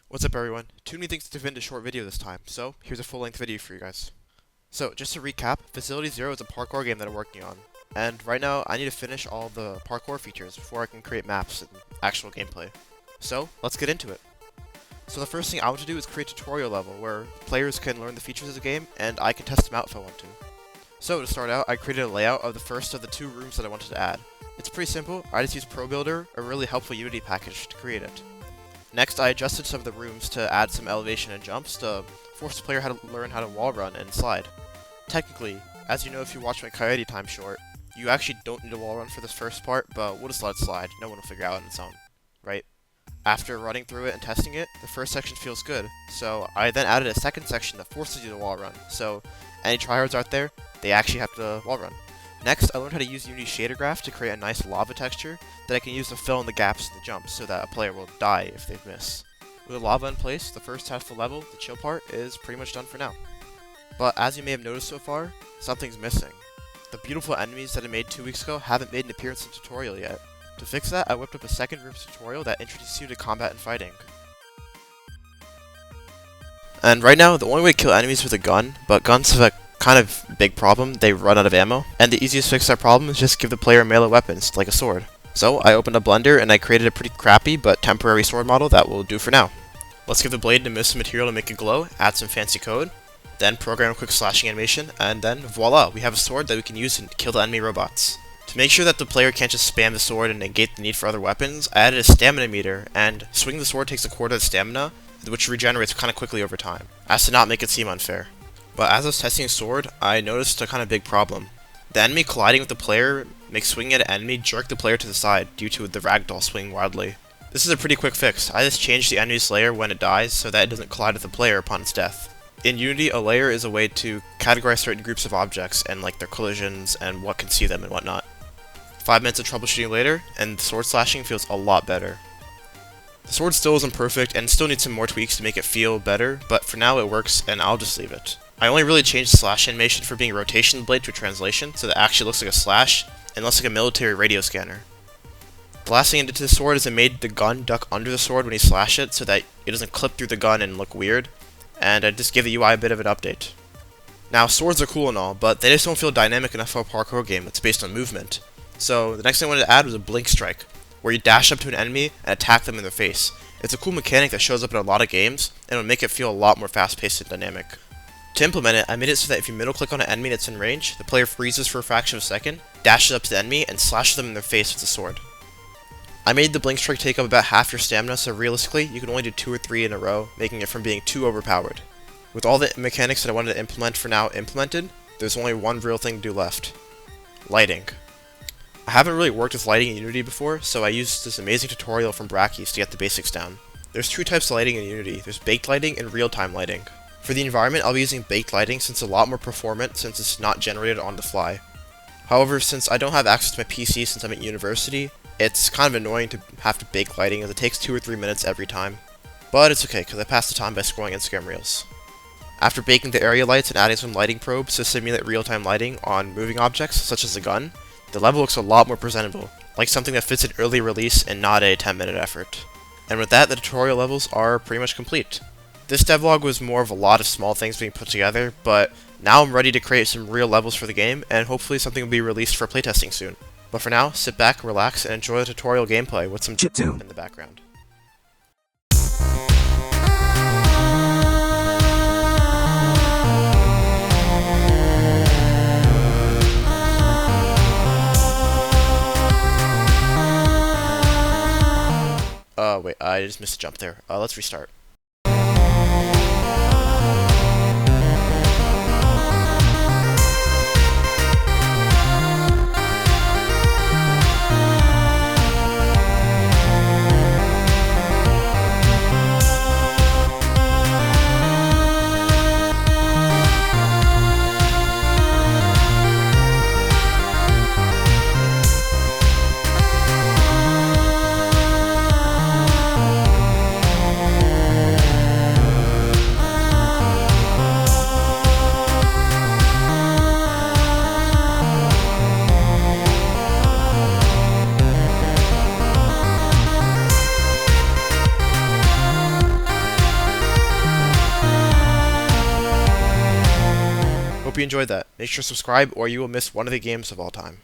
What's up everyone? Too many things to fit into a short video this time, so here's a full-length video for you guys. So, just to recap, Facility Zero is a parkour game that I'm working on, and right now I need to finish all the parkour features before I can create maps and actual gameplay. So, let's get into it. So the first thing I want to do is create a tutorial level where players can learn the features of the game, and I can test them out if I want to. So to start out, I created a layout of the first of the two rooms that I wanted to add. It's pretty simple, I just used Pro Builder, a really helpful Unity package, to create it. Next, I adjusted some of the rooms to add some elevation and jumps to force the player how to learn how to wall run and slide. Technically, as you know if you watch my Coyote time short, you actually don't need a wall run for this first part, but we'll just let it slide, no one will figure out on its own, right? After running through it and testing it, the first section feels good, so I then added a second section that forces you to wall run, so any tryhards out there, they actually have to wall run. Next, I learned how to use Unity Shader Graph to create a nice lava texture that I can use to fill in the gaps in the jumps so that a player will die if they miss. With the lava in place, the first half of the level, the chill part, is pretty much done for now. But as you may have noticed so far, something's missing. The beautiful enemies that I made 2 weeks ago haven't made an appearance in the tutorial yet. To fix that, I whipped up a second room tutorial that introduces you to combat and fighting. And right now, the only way to kill enemies is with a gun, but guns have a kind of big problem, they run out of ammo, and the easiest fix to that problem is just give the player melee weapons, like a sword. So I opened a Blender and I created a pretty crappy but temporary sword model that will do for now. Let's give the blade a mist of material to make it glow, add some fancy code, then program a quick slashing animation, and then voila, we have a sword that we can use to kill the enemy robots. To make sure that the player can't just spam the sword and negate the need for other weapons, I added a stamina meter, and swinging the sword takes a quarter of the stamina, which regenerates kind of quickly over time, as to not make it seem unfair. But as I was testing Sword, I noticed a kind of big problem. The enemy colliding with the player makes swinging at an enemy jerk the player to the side due to the ragdoll swinging wildly. This is a pretty quick fix. I just changed the enemy's layer when it dies so that it doesn't collide with the player upon its death. In Unity, a layer is a way to categorize certain groups of objects and like their collisions and what can see them and whatnot. 5 minutes of troubleshooting later, and the sword slashing feels a lot better. The sword still isn't perfect and still needs some more tweaks to make it feel better, but for now it works and I'll just leave it. I only really changed the slash animation from being a rotation blade to a translation, so that it actually looks like a slash, and less like a military radio scanner. The last thing I did to the sword is I made the gun duck under the sword when you slash it, so that it doesn't clip through the gun and look weird, and I just gave the UI a bit of an update. Now, swords are cool and all, but they just don't feel dynamic enough for a parkour game that's based on movement. So, the next thing I wanted to add was a blink strike, where you dash up to an enemy and attack them in their face. It's a cool mechanic that shows up in a lot of games, and will make it feel a lot more fast-paced and dynamic. To implement it, I made it so that if you middle click on an enemy that's in range, the player freezes for a fraction of a second, dashes up to the enemy, and slashes them in their face with the sword. I made the blink strike take up about half your stamina, so realistically, you can only do 2 or 3 in a row, making it from being too overpowered. With all the mechanics that I wanted to implement for now implemented, there's only one real thing to do left. Lighting. I haven't really worked with lighting in Unity before, so I used this amazing tutorial from Brackeys to get the basics down. There's 2 types of lighting in Unity, there's baked lighting and real-time lighting. For the environment, I'll be using baked lighting since it's a lot more performant since it's not generated on the fly. However, since I don't have access to my PC since I'm at university, it's kind of annoying to have to bake lighting as it takes 2 or 3 minutes every time. But it's okay, because I pass the time by scrolling Instagram Reels. After baking the area lights and adding some lighting probes to simulate real-time lighting on moving objects, such as a gun, the level looks a lot more presentable, like something that fits an early release and not a 10-minute effort. And with that, the tutorial levels are pretty much complete. This devlog was more of a lot of small things being put together, but now I'm ready to create some real levels for the game, and hopefully something will be released for playtesting soon. But for now, sit back, relax, and enjoy the tutorial gameplay with some chiptune in the background. Wait, I just missed a jump there. Let's restart. Hope you enjoyed that. Make sure to subscribe or you will miss one of the games of all time.